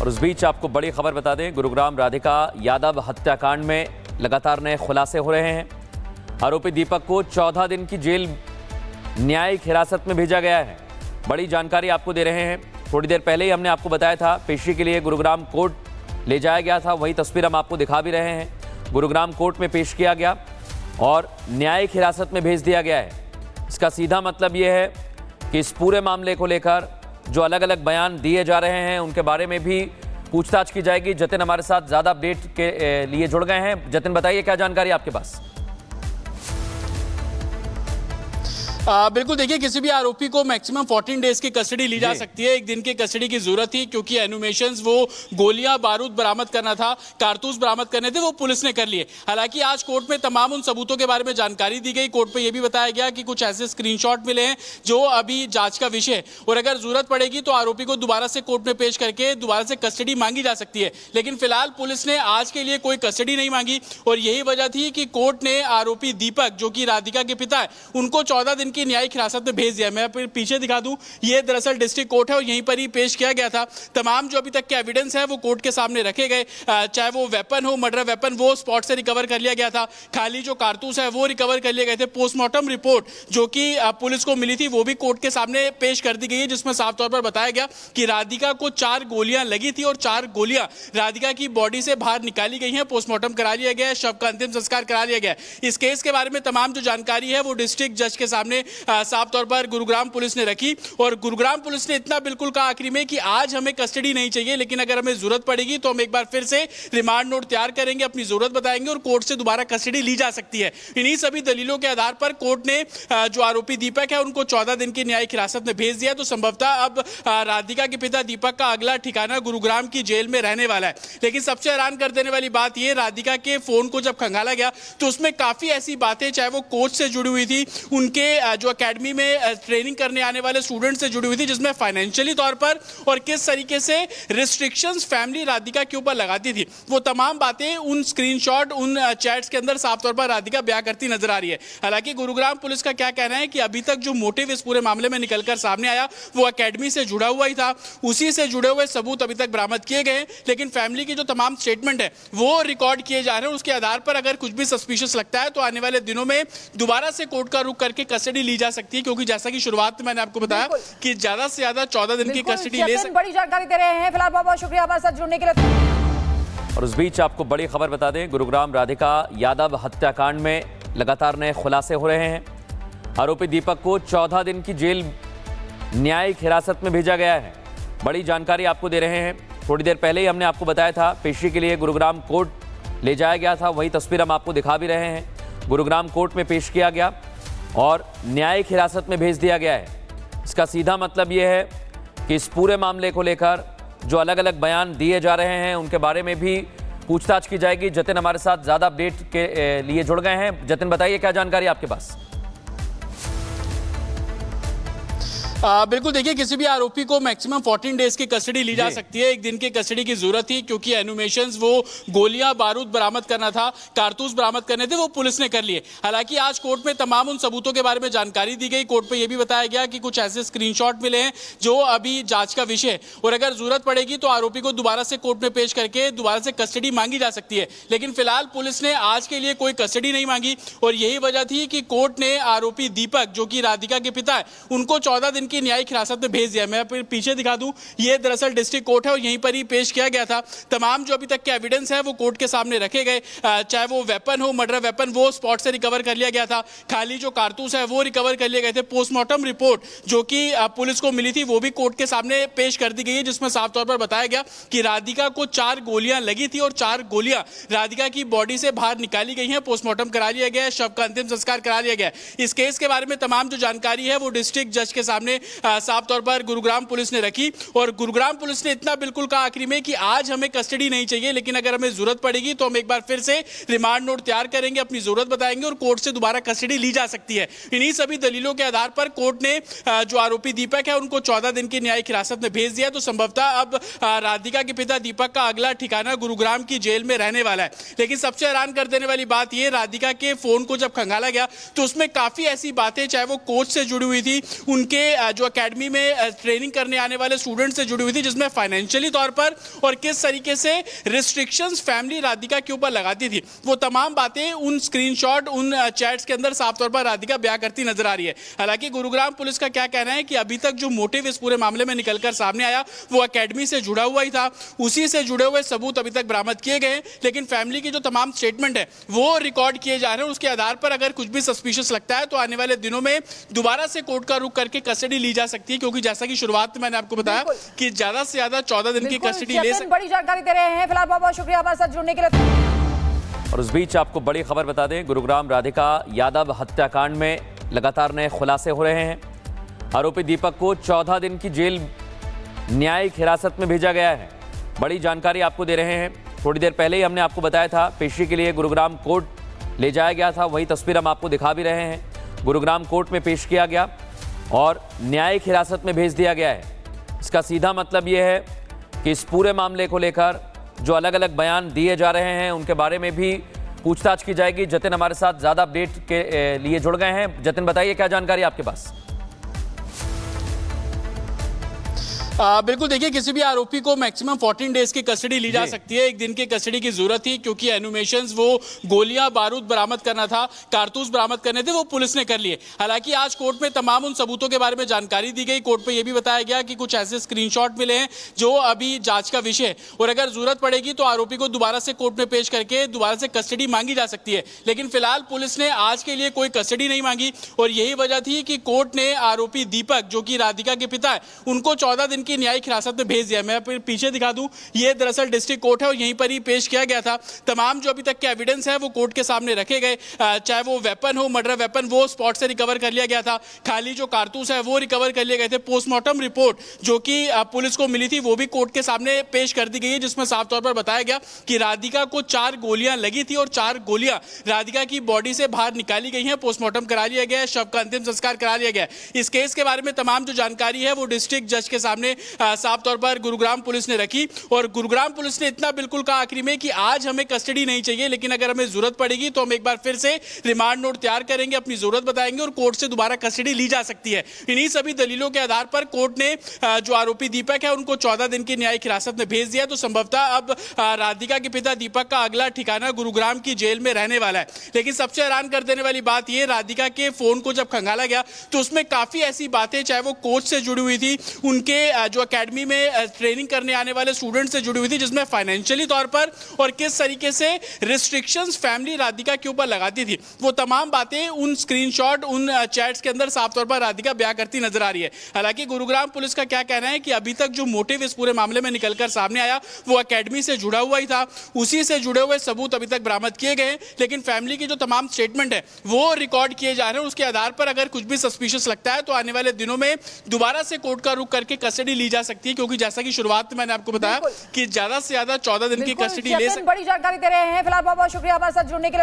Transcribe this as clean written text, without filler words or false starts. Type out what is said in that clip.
और उस बीच आपको बड़ी खबर बता दें, गुरुग्राम राधिका यादव हत्याकांड में लगातार नए खुलासे हो रहे हैं। आरोपी दीपक को 14 दिन की जेल न्यायिक हिरासत में भेजा गया है। बड़ी जानकारी आपको दे रहे हैं। थोड़ी देर पहले ही हमने आपको बताया था, पेशी के लिए गुरुग्राम कोर्ट ले जाया गया था। वही तस्वीर हम आपको दिखा भी रहे हैं। गुरुग्राम कोर्ट में पेश किया गया और न्यायिक हिरासत में भेज दिया गया है। इसका सीधा मतलब ये है कि इस पूरे मामले को लेकर जो अलग अलग बयान दिए जा रहे हैं उनके बारे में भी पूछताछ की जाएगी। जतिन हमारे साथ ज़्यादा अपडेट के लिए जुड़ गए हैं। जतिन, बताइए क्या जानकारी आपके पास? बिल्कुल, देखिए, किसी भी आरोपी को मैक्सिमम 14 डेज की कस्टडी ली जा सकती है। एक दिन की कस्टडी की जरूरत थी क्योंकि एनुमेशंस, वो गोलियां बारूद बरामद करना था, कारतूस बरामद करने थे, वो पुलिस ने कर लिए। हालांकि आज कोर्ट में तमाम उन सबूतों के बारे में जानकारी दी गई। कोर्ट में यह भी बताया गया कि कुछ ऐसे स्क्रीनशॉट मिले हैं जो अभी जांच का विषय है और अगर जरूरत पड़ेगी तो आरोपी को दोबारा से कोर्ट में पेश करके दोबारा से कस्टडी मांगी जा सकती है। लेकिन फिलहाल पुलिस ने आज के लिए कोई कस्टडी नहीं मांगी और यही वजह थी कि कोर्ट ने आरोपी दीपक, जो कि राधिका के पिता है, उनको 14 दिन की न्यायिक हिरासत में भेज दिया। मैं पीछे दिखा दूं, ये दरअसल डिस्ट्रिक्ट कोर्ट है और यहीं पर ही पेश किया गया था। तमाम जो अभी तक के एविडेंस है वो कोर्ट के सामने रखे गए। चाहे वो वेपन हो, मर्डर वेपन, वो स्पॉट से रिकवर कर लिया गया था। खाली जो कारतूस है वो रिकवर कर लिए गए थे। पोस्टमार्टम रिपोर्ट जो कि पुलिस को मिली थी वो भी कोर्ट के सामने पेश कर दी गई है, जिसमें साफ तौर पर बताया गया कि राधिका को 4 गोलियां लगी थी और 4 गोलियां राधिका की बॉडी से बाहर निकाली गई हैं। पोस्टमार्टम करा लिया गया है, शव का अंतिम संस्कार करा लिया गया है। इस केस के बारे में तमाम जो जानकारी है वो डिस्ट्रिक्ट जज के सामने साफ तौर पर गुरुग्राम पुलिस ने रखी और गुरुग्राम पुलिस ने इतना बिल्कुल कहा आखिरी में कि आज हमें कस्टडी नहीं चाहिए, लेकिन अगर हमें जरूरत पड़ेगी तो हम एक बार फिर से रिमांड नोट तैयार करेंगे, अपनी जरूरत बताएंगे और कोर्ट से दोबारा कस्टडी ली जा सकती है। इन्हीं सभी दलीलों के आधार पर कोर्ट ने जो आरोपी दीपक है उनको 14 दिन की न्यायिक हिरासत में भेज दिया। तो संभवतः अब राधिका के पिता दीपक का अगला ठिकाना गुरुग्राम की जेल में रहने वाला है। लेकिन सबसे हैरान कर देने वाली बात यह, राधिका के फोन को जब खंगाला गया तो उसमें काफी ऐसी बातें, चाहे वो कोच से जुड़ी हुई थी, उनके जो अकेडमी में ट्रेनिंग करने आने वाले स्टूडेंट से जुड़ी हुई थी, जिसमें फाइनेंशियली तौर पर और किस तरीके से रिस्ट्रिक्शंस फैमिली राधिका के ऊपर लगाती थी, वो तमाम बातें उन स्क्रीनशॉट, उन चैट्स के अंदर साफ तौर पर राधिका बयां करती नजर आ रही है। हालांकि गुरुग्राम पुलिस का क्या कहना है कि अभी तक जो मोटिव इस पूरे मामले में निकलकर सामने आया वो अकेडमी से जुड़ा हुआ ही था, उसी से जुड़े हुए सबूत अभी तक बरामद किए गए। लेकिन फैमिली की जो तमाम स्टेटमेंट है वो रिकॉर्ड किए जा रहे हैं। उसके आधार पर अगर कुछ भी सस्पिशियस लगता है तो आने वाले दिनों में दोबारा से कोर्ट का रुख करके कस्टडी ली जा सकती है, क्योंकि जैसा कि शुरुआत में मैंने आपको बताया कि ज्यादा से ज्यादा 14 दिन की कस्टडी ले सकते। बड़ी जानकारी दे रहे हैं। फिलहाल बहुत बहुत शुक्रिया हमारे साथ जुड़ने के लिए। और उस बीच आपको बड़ी खबर बता दें, गुरुग्राम राधिका यादव हत्याकांड में लगातार नए खुलासे हो रहे हैं। आरोपी दीपक को 14 दिन की जेल न्यायिक हिरासत में भेजा गया है। बड़ी जानकारी आपको दे रहे हैं। थोड़ी देर पहले ही हमने आपको बताया था, पेशी के लिए गुरुग्राम कोर्ट ले जाया गया था। वही तस्वीर हम आपको दिखा भी रहे हैं। गुरुग्राम कोर्ट में पेश किया गया और न्यायिक हिरासत में भेज दिया गया है। इसका सीधा मतलब ये है कि इस पूरे मामले को लेकर जो अलग अलग बयान दिए जा रहे हैं उनके बारे में भी पूछताछ की जाएगी। जतिन हमारे साथ ज़्यादा अपडेट के लिए जुड़ गए हैं। जतिन, बताइए क्या जानकारी आपके पास? बिल्कुल, देखिए, किसी भी आरोपी को मैक्सिमम 14 डेज की कस्टडी ली जा सकती है। एक दिन की कस्टडी की जरूरत थी क्योंकि एनुमेशंस, वो गोलियां बारूद बरामद करना था, कारतूस बरामद करने थे, वो पुलिस ने कर लिए। हालांकि आज कोर्ट में तमाम उन सबूतों के बारे में जानकारी दी गई। कोर्ट में यह भी बताया गया कि कुछ ऐसे स्क्रीनशॉट मिले हैं जो अभी जांच का विषय है और अगर जरूरत पड़ेगी तो आरोपी को दोबारा से कोर्ट में पेश करके दोबारा से कस्टडी मांगी जा सकती है। लेकिन फिलहाल पुलिस ने आज के लिए कोई कस्टडी नहीं मांगी और यही वजह थी कि कोर्ट ने आरोपी दीपक, जो कि राधिका के पिता है, उनको 14 दिन की न्यायिक हिरासत में भेज दिया। मैं पीछे दिखा दूं, ये दरअसल डिस्ट्रिक्ट कोर्ट है और यहीं पर ही पेश किया गया था। तमाम जो अभी तक के एविडेंस है वो कोर्ट के सामने रखे गए। चाहे वो वेपन हो, मर्डर वेपन, वो स्पॉट से रिकवर कर लिया गया था। खाली जो कारतूस है वो रिकवर कर लिए गए थे। पोस्टमार्टम रिपोर्ट जो कि पुलिस को मिली थी वो भी कोर्ट के सामने पेश कर दी गई है, जिसमें साफ तौर पर बताया गया कि राधिका को 4 गोलियां लगी थी और 4 गोलियां राधिका की बॉडी से बाहर निकाली गई हैं। पोस्टमार्टम करा लिया गया है, शव का अंतिम संस्कार करा लिया गया है। इस केस के बारे में तमाम जो जानकारी है वो डिस्ट्रिक्ट जज के सामने साफ तौर पर गुरुग्राम पुलिस ने रखी और गुरुग्राम पुलिस ने इतना बिल्कुल कहा आखिरी में कि आज हमें कस्टडी नहीं चाहिए, लेकिन अगर हमें जरूरत पड़ेगी तो हम एक बार फिर से रिमांड नोट तैयार करेंगे, अपनी जरूरत बताएंगे और कोर्ट से दोबारा कस्टडी ली जा सकती है। इन्हीं सभी दलीलों के आधार पर कोर्ट ने जो आरोपी दीपक है उनको 14 दिन की न्यायिक हिरासत में भेज दिया। तो संभवतः अब राधिका के पिता दीपक का अगला ठिकाना गुरुग्राम की जेल में रहने वाला है। लेकिन सबसे हैरान कर देने वाली बात यह, राधिका के फोन को जब खंगाला गया तो उसमें काफी ऐसी बातें, चाहे वो कोच से जुड़ी हुई थी, उनके जो एकेडमी में ट्रेनिंग करने आने वाले स्टूडेंट से जुड़ी हुई थी, जिसमें फाइनेंशियली तौर पर और किस तरीके से रिस्ट्रिक्शंस फैमिली राधिका के ऊपर लगाती थी, वो तमाम बातें उन स्क्रीनशॉट, उन चैट्स के अंदर साफ तौर पर राधिका बयां करती नजर आ रही है। हालांकि गुरुग्राम पुलिस का क्या कहना है कि अभी तक जो मोटिव इस पूरे मामले में निकलकर सामने आया वो एकेडमी से जुड़ा हुआ ही था, उसी से जुड़े हुए सबूत अभी तक बरामद किए गए, लेकिन फैमिली की जो तमाम स्टेटमेंट है वो रिकॉर्ड किए जा रहे हैं। उसके आधार पर अगर कुछ भी सस्पिशियस लगता है तो आने वाले दिनों में दोबारा से कोर्ट का रुख करके कस्टडी ली जा सकती है, क्योंकि जैसा कि शुरुआत में मैंने आपको बताया कि ज्यादा से ज्यादा 14 दिन की कस्टडी ले सकती है। बड़ी जानकारी दे रहे हैं। फिलहाल बहुत बहुत शुक्रिया हमारे साथ जुड़ने के लिए। और उस बीच आपको बड़ी खबर बता दें, गुरुग्राम राधिका यादव हत्याकांड में लगातार नए खुलासे हो रहे हैं। आरोपी दीपक को 14 दिन की जेल न्यायिक हिरासत में भेजा गया है। बड़ी जानकारी आपको दे रहे हैं। थोड़ी देर पहले ही हमने आपको बताया था पेशी के लिए गुरुग्राम कोर्ट ले जाया गया था, वही तस्वीर हम आपको दिखा भी रहे हैं। गुरुग्राम कोर्ट में पेश किया गया और न्यायिक हिरासत में भेज दिया गया है। इसका सीधा मतलब यह है कि इस पूरे मामले को लेकर जो अलग अलग बयान दिए जा रहे हैं उनके बारे में भी पूछताछ की जाएगी। जतिन हमारे साथ ज्यादा अपडेट के लिए जुड़ गए हैं। जतिन, बताइए क्या जानकारी आपके पास? बिल्कुल, देखिए किसी भी आरोपी को मैक्सिमम 14 डेज की कस्टडी ली जा सकती है। एक दिन की कस्टडी की जरूरत थी, क्योंकि एनुमेशंस वो गोलियां बारूद बरामद करना था, कारतूस बरामद करने थे, वो पुलिस ने कर लिए। हालांकि आज कोर्ट में तमाम उन सबूतों के बारे में जानकारी दी गई। कोर्ट में यह भी बताया गया कि कुछ ऐसे स्क्रीनशॉट मिले हैं जो अभी जांच का विषय है, और अगर जरूरत पड़ेगी तो आरोपी को दोबारा से कोर्ट में पेश करके दोबारा से कस्टडी मांगी जा सकती है। लेकिन फिलहाल पुलिस ने आज के लिए कोई कस्टडी नहीं मांगी, और यही वजह थी कि कोर्ट ने आरोपी दीपक, जो कि राधिका के पिता है, उनको 14 दिन की न्यायिक हिरासत में भेज दिया। मैं पीछे दिखा दूं, ये दरअसल डिस्ट्रिक्ट कोर्ट है और यहीं पर ही पेश किया गया था। तमाम जो अभी तक के एविडेंस है वो कोर्ट के सामने रखे गए, चाहे वो वेपन हो, मर्डर वेपन, वो स्पॉट से रिकवर कर लिया गया था। खाली जो कारतूस है वो रिकवर कर लिए गए थे। पोस्टमार्टम रिपोर्ट जो कि पुलिस को मिली थी वो भी कोर्ट के सामने पेश कर दी गई है, जिसमें साफ तौर पर बताया गया कि राधिका को 4 गोलियां लगी थी और 4 गोलियां राधिका की बॉडी से बाहर निकाली गई हैं। पोस्टमार्टम करा लिया गया है, शव का अंतिम संस्कार करा लिया गया है। इस केस के बारे में तमाम जो जानकारी है वो डिस्ट्रिक्ट जज के सामने साफ तौर पर गुरुग्राम पुलिस ने रखी, और गुरुग्राम पुलिस ने इतना बिल्कुल कहा आखिरी में कि आज हमें कस्टडी नहीं चाहिए, लेकिन अगर हमें जरूरत पड़ेगी तो हम एक बार फिर से रिमांड नोट तैयार करेंगे, अपनी जरूरत बताएंगे और कोर्ट से दोबारा कस्टडी ली जा सकती है। इन्हीं सभी दलीलों के आधार पर कोर्ट ने जो आरोपी दीपक है उनको 14 दिन की न्यायिक हिरासत में भेज दिया। तो संभवतः अब राधिका के पिता दीपक का अगला ठिकाना गुरुग्राम की जेल में रहने वाला है। लेकिन सबसे हैरान कर देने वाली बात यह, राधिका के फोन को जब खंगाला गया तो उसमें काफी ऐसी बातें, चाहे वो कोच से जुड़ी हुई थी, उनके जो एकेडमी में ट्रेनिंग करने आने वाले स्टूडेंट से जुड़ी हुई थी, जिसमें फाइनेंशियली तौर पर और किस तरीके से रिस्ट्रिक्शंस फैमिली राधिका के ऊपर लगाती थी, वो तमाम बातें उन स्क्रीनशॉट, उन चैट्स के अंदर साफ तौर पर राधिका बयां करती नजर आ रही है। हालांकि गुरुग्राम पुलिस का क्या कहना है कि अभी तक जो मोटिव इस पूरे मामले में निकलकर सामने आया वो एकेडमी से जुड़ा हुआ ही था, उसी से जुड़े हुए सबूत अभी तक बरामद किए गए, लेकिन फैमिली की जो तमाम स्टेटमेंट है वो रिकॉर्ड किए जा रहे हैं। उसके आधार पर अगर कुछ भी सस्पिशियस लगता है तो आने वाले दिनों में दोबारा से कोर्ट का रुख करके कस्टडी ली जा सकती है, क्योंकि जैसा कि शुरुआत में मैंने आपको बताया कि ज्यादा से ज्यादा 14 दिन की कस्टडी ले सकती है। बड़ी जानकारी दे रहे हैं। फिलहाल बहुत बहुत शुक्रिया हमारे साथ जुड़ने के लिए।